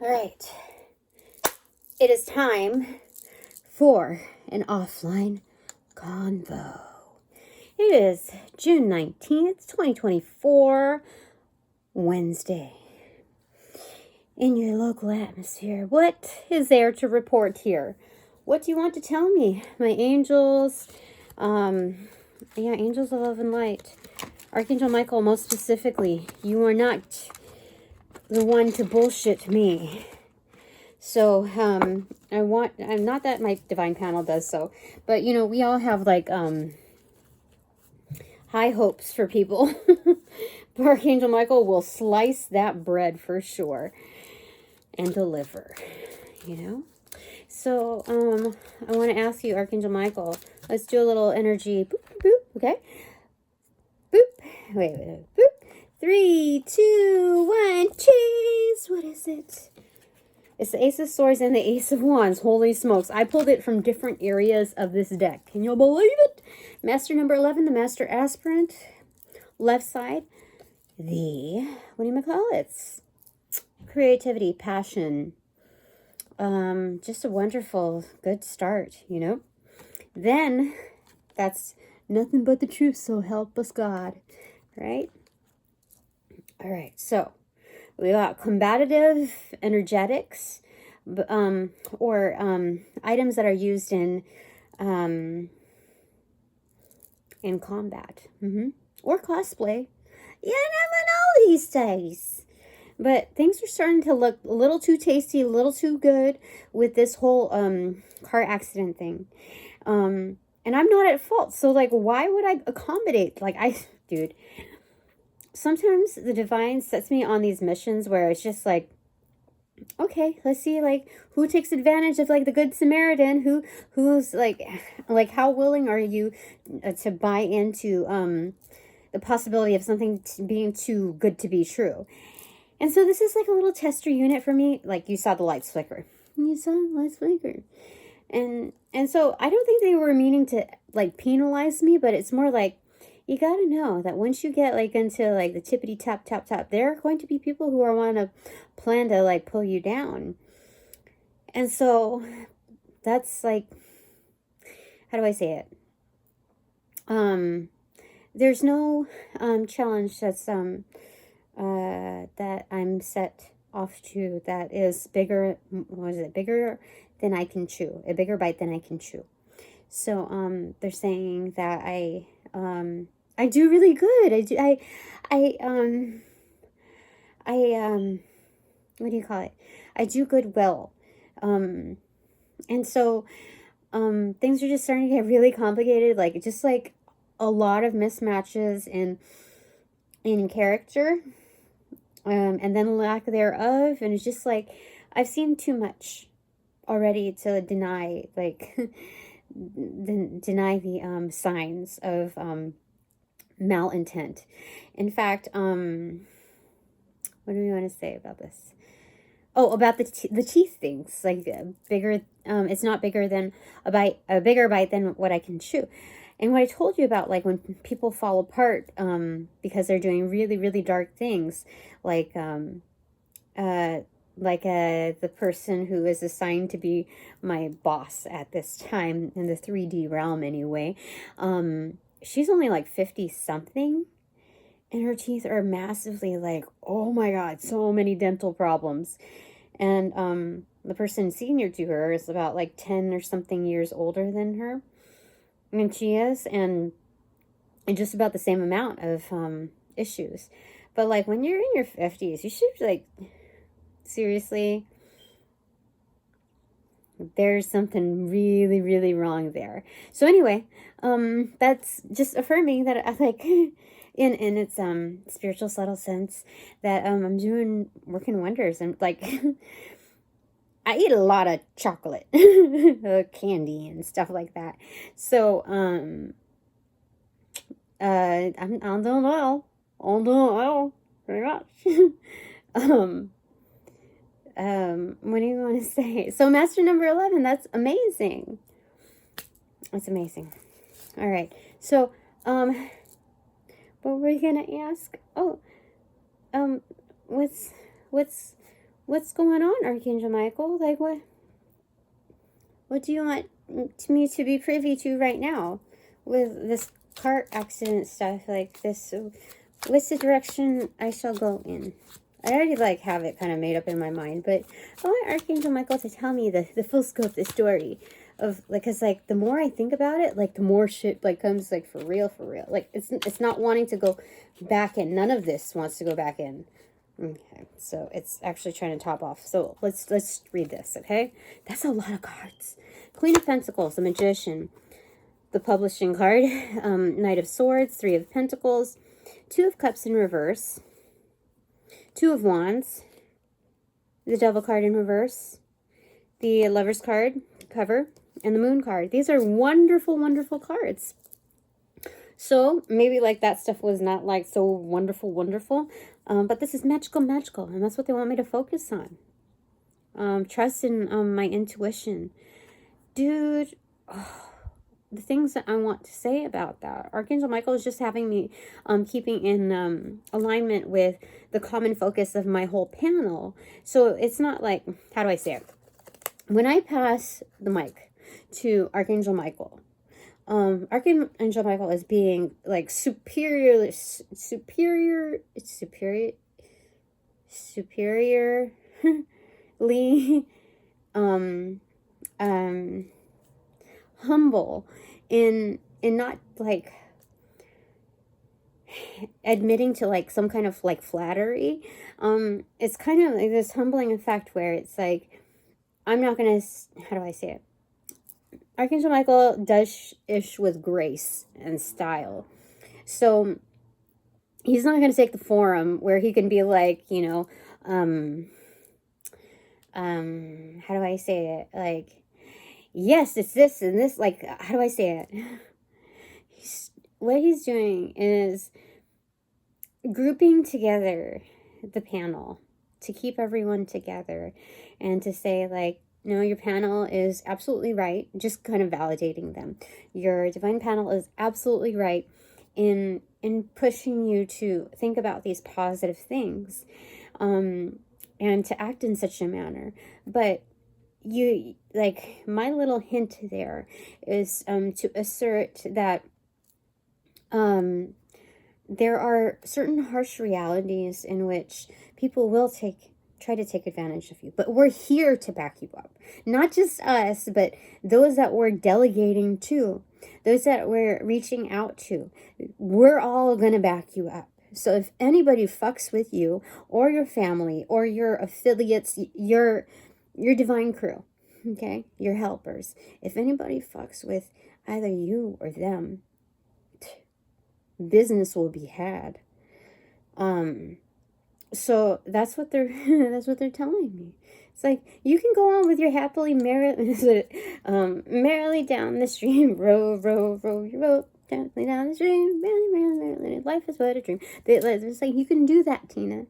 All right. It is time for an offline convo. It is June 19th, 2024, Wednesday. In your local atmosphere, what is there to report here? What do you want to tell me? My angels, angels of love and light. Archangel Michael, most specifically, you are not the one to bullshit me. So, I'm not that my divine panel does so, but you know, we all have like, high hopes for people. But Archangel Michael will slice that bread for sure and deliver, you know? So, I want to ask you, Archangel Michael, let's do a little energy, boop, boop, okay? Boop, wait, boop. 3, 2, 1, cheese. What is it? It's the Ace of Swords and the Ace of Wands. Holy smokes. I pulled it from different areas of this deck. Can you believe it? Master number 11, the Master Aspirant. Left side, the, what do you call it? Creativity, passion. Just a wonderful, good start, you know? Then, that's nothing but the truth, so help us God. Right? All right, so we got combative energetics, or items that are used in combat, or cosplay. You never know these days. But things are starting to look a little too tasty, a little too good with this whole car accident thing. And I'm not at fault, so like, why would I accommodate? Like, dude. Sometimes the divine sets me on these missions where it's just like, okay, let's see, like, who takes advantage of, like, the Good Samaritan, who's, like, how willing are you to buy into, the possibility of something being too good to be true. And so this is, like, a little tester unit for me. Like, you saw the lights flicker. You saw the lights flicker. And so I don't think they were meaning to, like, penalize me, but it's more like, you got to know that once you get, like, into, like, the tippity tap, tap, tap, there are going to be people who are want to plan to, like, pull you down. And so that's, like, how do I say it? There's no challenge that's that I'm set off to that is bigger, bigger than I can chew, a bigger bite than I can chew. So they're saying that I do really good. What do you call it? I do good well. And so things are just starting to get really complicated, like just like a lot of mismatches in character, and then lack thereof, and it's just like I've seen too much already to deny, like deny the signs of malintent. In fact, what do we want to say about this? Oh, about the teeth things, like bigger. It's not bigger than a bigger bite than what I can chew. And what I told you about, like when people fall apart because they're doing really, really dark things, like the person who is assigned to be my boss at this time in the 3D realm anyway, she's only like 50 something, and her teeth are massively, like, oh my God, so many dental problems. And the person senior to her is about like 10 or something years older than her. I mean, she is, and just about the same amount of issues. But like when you're in your 50s, you should, like, seriously, there's something really, really wrong there. So anyway, that's just affirming that I, like, in its spiritual subtle sense, that I'm working wonders. And like I eat a lot of chocolate, candy and stuff like that. So I'm doing well. I'm doing well, pretty much. What do you want to say? So master number 11, that's amazing. That's amazing. All right. So, what were we going to ask? Oh, what's What's going on, Archangel Michael? Like, what do you want me to be privy to right now with this car accident stuff like this? What's the direction I shall go in? I already like have it kind of made up in my mind, but I want Archangel Michael to tell me the full scope of the story of like, cause like the more I think about it, like the more shit like comes like for real. Like it's not wanting to go back in. None of this wants to go back in. Okay, so it's actually trying to top off. So let's read this. Okay, that's a lot of cards. Queen of Pentacles, the Magician, the Publishing card, Knight of Swords, Three of Pentacles, Two of Cups in reverse, Two of Wands, the Devil card in reverse, the Lover's card cover, and the Moon card. These are wonderful, wonderful cards. So maybe like that stuff was not like so wonderful, but this is magical, and that's what they want me to focus on. Trust in my intuition. Dude, the things that I want to say about that. Archangel Michael is just having me keeping in alignment with the common focus of my whole panel. So it's not like, how do I say it? When I pass the mic to Archangel Michael, Archangel Michael is being like superiorly humble in not like admitting to like some kind of like flattery. It's kind of like this humbling effect where it's like, I'm not gonna, how do I say it? Archangel Michael does ish with grace and style. So he's not going to take the forum where he can be like, you know, how do I say it? Like, yes, it's this and this, like, how do I say it? What he's doing is grouping together the panel to keep everyone together and to say like, no, your panel is absolutely right. Just kind of validating them. Your divine panel is absolutely right in pushing you to think about these positive things, and to act in such a manner. But you, like, my little hint there is to assert that there are certain harsh realities in which people will try to take advantage of you, but we're here to back you up. Not just us, but those that we're delegating to, those that we're reaching out to. We're all gonna back you up. So if anybody fucks with you or your family or your affiliates, your divine crew, okay, your helpers, if anybody fucks with either you or them, business will be had. So that's what they're telling me. It's like, you can go on with your happily merrily down the stream, row your boat gently down the stream, merrily, life is but a dream. It's like, you can do that, Tina.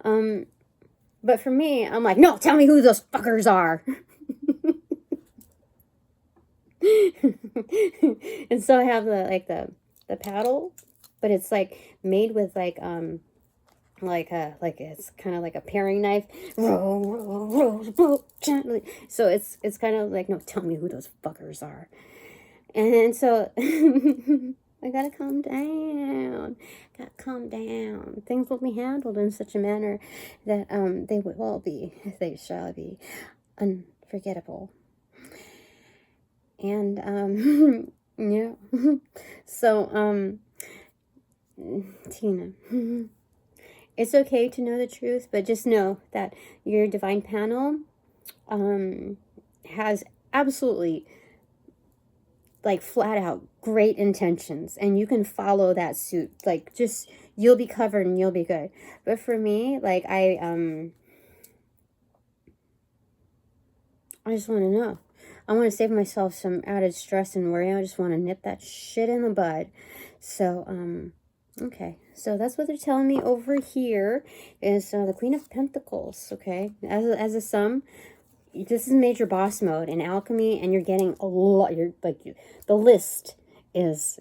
But for me, I'm like, no, tell me who those fuckers are. And so I have the paddle, but it's like made with like it's kind of like a paring knife. Row the boat gently. So it's kind of like, no, tell me who those fuckers are. And so I gotta calm down. Things will be handled in such a manner that they shall be unforgettable. And yeah. So Tina, it's okay to know the truth, but just know that your divine panel has absolutely, like, flat out great intentions, and you can follow that suit. Like, just, you'll be covered and you'll be good. But for me, like, I just want to know. I want to save myself some added stress and worry. I just want to nip that shit in the bud. So, okay, so that's what they're telling me over here is the Queen of Pentacles, okay? As a sum, this is major boss mode in Alchemy, and you're getting a lot. You're like, the list is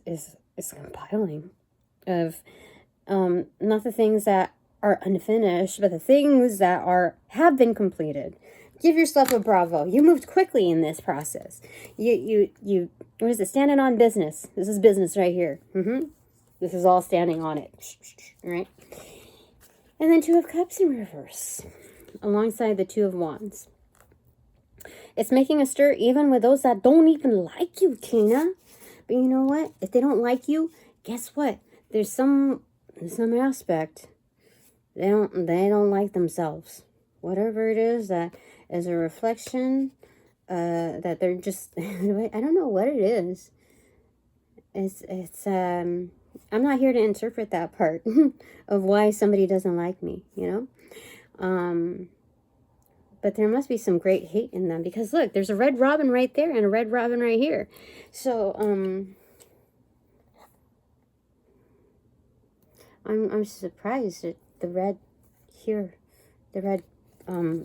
compiling of not the things that are unfinished, but the things that have been completed. Give yourself a bravo. You moved quickly in this process. You what is it? Standing on business. This is business right here. This is all standing on it. Right? And then 2 of Cups in reverse, alongside the 2 of Wands. It's making a stir even with those that don't even like you, Tina. But you know what? If they don't like you, guess what? There's some aspect they don't like themselves. Whatever it is that is a reflection that they're just I don't know what it is. It's I'm not here to interpret that part of why somebody doesn't like me, you know? But there must be some great hate in them, because look, there's a red robin right there and a red robin right here. So I'm surprised at the red here. The red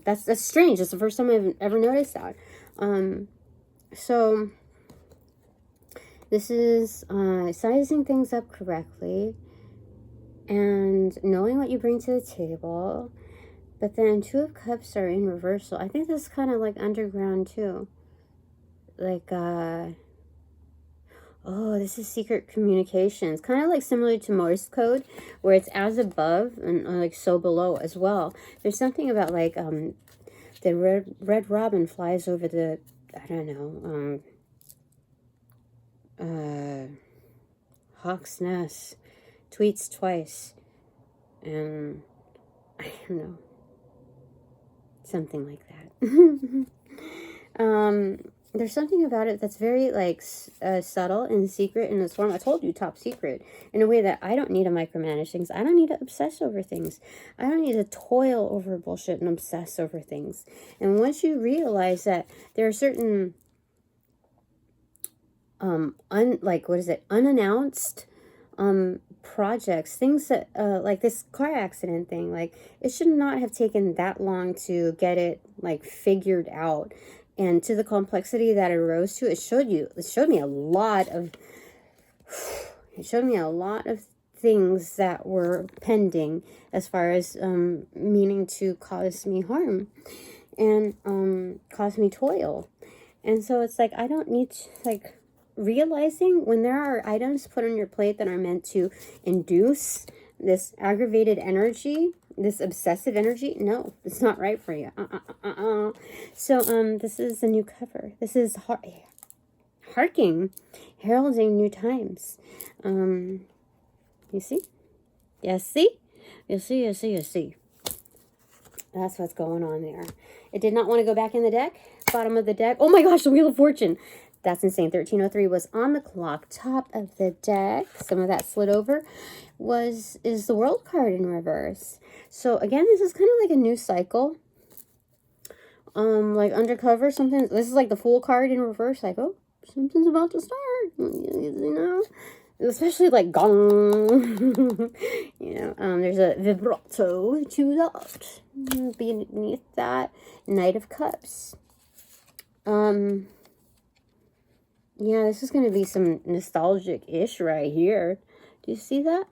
that's strange. It's the first time I've ever noticed that. So this is sizing things up correctly and knowing what you bring to the table. But then 2 of Cups are in reversal. I think this is kind of like underground too. Like, oh, this is secret communications. Kind of like similar to Morse code, where it's as above and like so below as well. There's something about like the red robin flies over the, I don't know, hawk's nest, tweets twice, and I don't know. Something like that. There's something about it that's very like subtle and secret in its form. I told you, top secret, in a way that I don't need to micromanage things. I don't need to obsess over things. I don't need to toil over bullshit and obsess over things. And once you realize that there are certain unannounced projects, things that like this car accident thing, like it should not have taken that long to get it like figured out, and to the complexity that it arose to, it showed me a lot of things that were pending as far as meaning to cause me harm and cause me toil. And so it's like I don't need to, like, realizing when there are items put on your plate that are meant to induce this aggravated energy, this obsessive energy, no, it's not right for you. So this is a new cover. This is Harking, Heralding New Times. You see? Yes, see? You see. That's what's going on there. It did not want to go back in the deck. Bottom of the deck. Oh my gosh, the Wheel of Fortune. That's insane. 1303 was on the clock. Top of the deck. Some of that slid over. Is the World card in reverse. So again, this is kind of like a new cycle. Like undercover, something. This is like the Fool card in reverse. Like, oh, something's about to start. You know? Especially like gong. You know, there's a vibrato to that. Beneath that, Knight of Cups. Yeah, this is going to be some nostalgic-ish right here. Do you see that?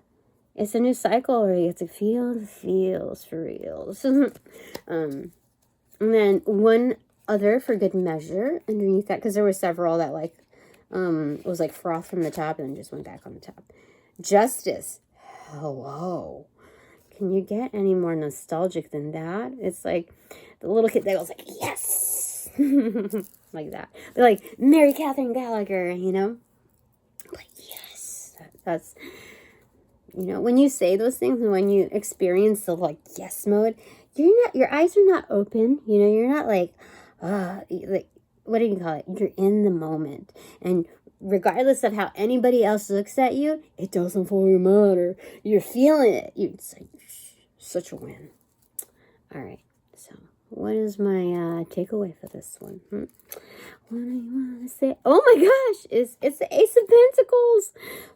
It's a new cycle where you get to feel the feels for reals. And then one other for good measure underneath that, because there were several that like was like froth from the top and then just went back on the top. Justice. Hello. Can you get any more nostalgic than that? It's like the little kid that goes like, yes! Like that. But like Mary Catherine Gallagher, you know? Like, yes. That's, you know, when you say those things and when you experience the like yes mode, your eyes are not open. You know, you're not like, like, what do you call it? You're in the moment. And regardless of how anybody else looks at you, it doesn't fully matter. You're feeling it. It's like such a win. All right. So what is my takeaway for this one? What do you want to say? Oh my gosh. It's the Ace of Pentacles.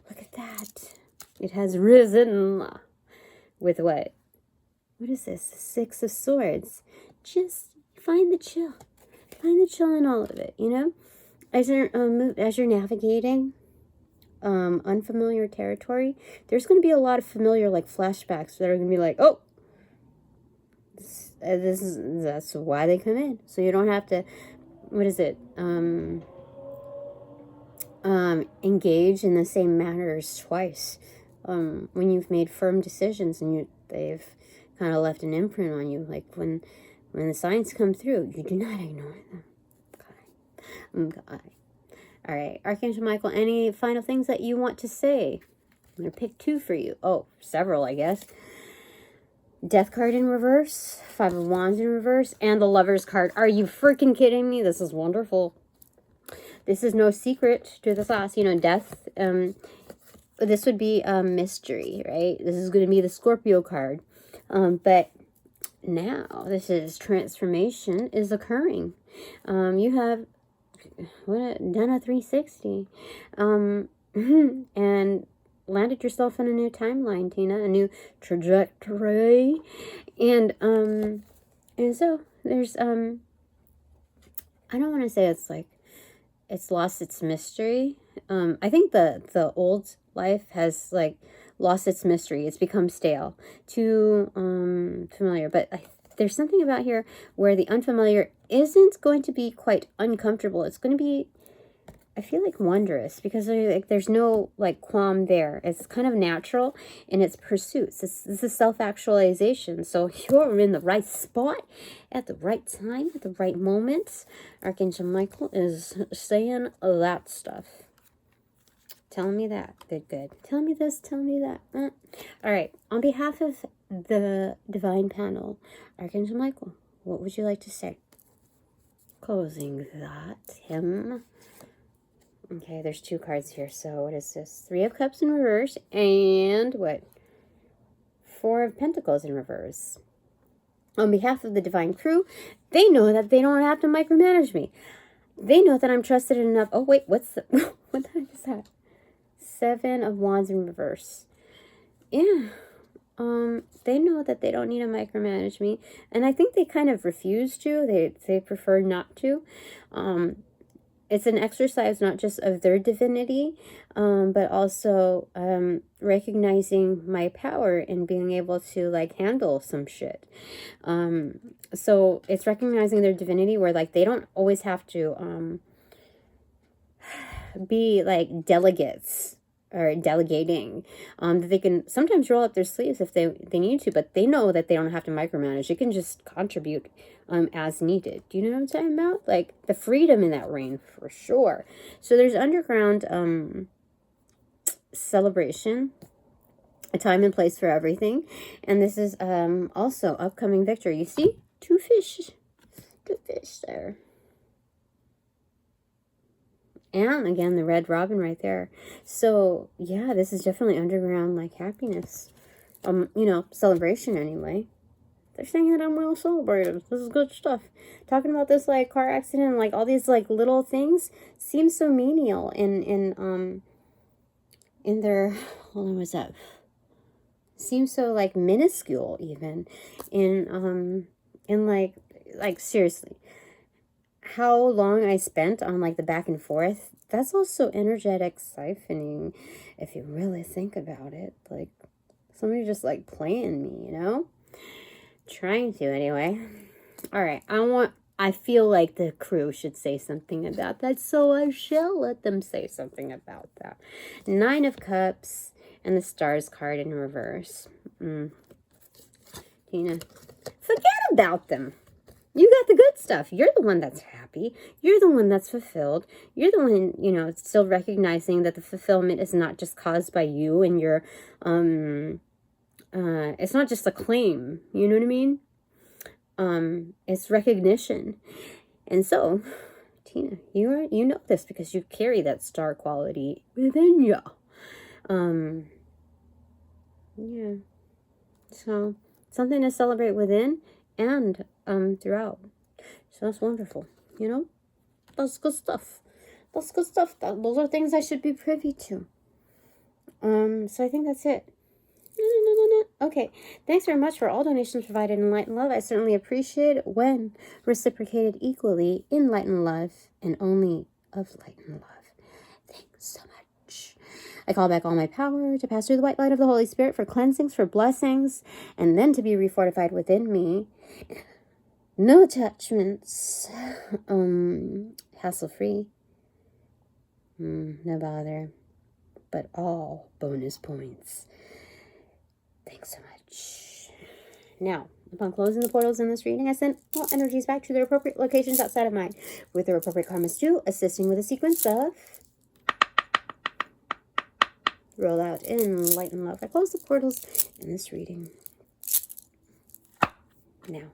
Look at that. It has risen with what? What is this? The Six of Swords. Just find the chill. Find the chill in all of it, you know? As you're navigating unfamiliar territory, there's going to be a lot of familiar like flashbacks that are going to be like, oh, That's why they come in. So you don't have to, what is it? Engage in the same matters twice. When you've made firm decisions and they've kind of left an imprint on you, like when the signs come through, you do not ignore them. Okay. All right, Archangel Michael, any final things that you want to say? I'm going to pick 2 for you. Oh, several, I guess. Death card in reverse, 5 of Wands in reverse, and the Lovers card. Are you freaking kidding me? This is wonderful. This is no secret to the sauce. You know, death, this would be a mystery, right? This is going to be the Scorpio card. But now, this is transformation is occurring. You have done a 360. And landed yourself in a new timeline, Tina, a new trajectory. And so there's, I don't want to say it's like, it's lost its mystery. I think the old life has like lost its mystery. It's become stale, too familiar. But there's something about here where the unfamiliar isn't going to be quite uncomfortable. It's going to be, I feel like, wondrous, because there's no like qualm there. It's kind of natural in its pursuits. This is self-actualization. So you're in the right spot at the right time, at the right moment. Archangel Michael is saying that stuff. Telling me that. Good. Telling me this, telling me that. All right. On behalf of the divine panel, Archangel Michael, what would you like to say? Closing that. Him. Okay, there's 2 cards here. So what is this? 3 of Cups in reverse and what? 4 of Pentacles in reverse. On behalf of the divine crew, they know that they don't have to micromanage me. They know that I'm trusted enough. Oh, wait, what the heck is that? 7 of Wands in reverse. Yeah. They know that they don't need to micromanage me. And I think they kind of refuse to. They prefer not to. It's an exercise not just of their divinity, but also recognizing my power and being able to like handle some shit. So it's recognizing their divinity where like they don't always have to be like delegates or delegating. That they can sometimes roll up their sleeves if they need to, but they know that they don't have to micromanage. They can just contribute as needed. Do you know what I'm talking about? Like the freedom in that reign for sure. So there's underground celebration, a time and place for everything. And this is also upcoming victory. You see? 2 fish. 2 fish there. And again, the red robin right there. So yeah, this is definitely underground like happiness. You know, celebration anyway. They're saying that I'm well celebrated. This is good stuff. Talking about this like car accident and like all these like little things seems so menial in their, hold on, what's that? Seems so like minuscule even in like seriously. How long I spent on like the back and forth, that's also energetic siphoning if you really think about it. Like somebody just like playing me, you know? Trying to anyway. All right, I feel like the crew should say something about that, so I shall let them say something about that. 9 of Cups and the Stars card in reverse. Tina, forget about them. You got the good stuff. You're the one that's happy. You're the one that's fulfilled. You're the one, you know, still recognizing that the fulfillment is not just caused by you and your, it's not just a claim. You know what I mean? It's recognition. And so, Tina, you know this because you carry that star quality within you. Yeah. So, something to celebrate within and throughout. So that's wonderful, you know? That's good stuff. That's good stuff. Those are things I should be privy to. So I think that's it. Okay, thanks very much for all donations provided in light and love. I certainly appreciate it when reciprocated equally in light and love and only of light and love. Thanks so much. I call back all my power to pass through the white light of the Holy Spirit for cleansings, for blessings, and then to be refortified within me. No attachments. Hassle-free. No bother. But all bonus points. Thanks so much. Now, upon closing the portals in this reading, I send all energies back to their appropriate locations outside of mine, with their appropriate karmas due, assisting with a sequence of roll out in light and love. I close the portals in this reading. Now,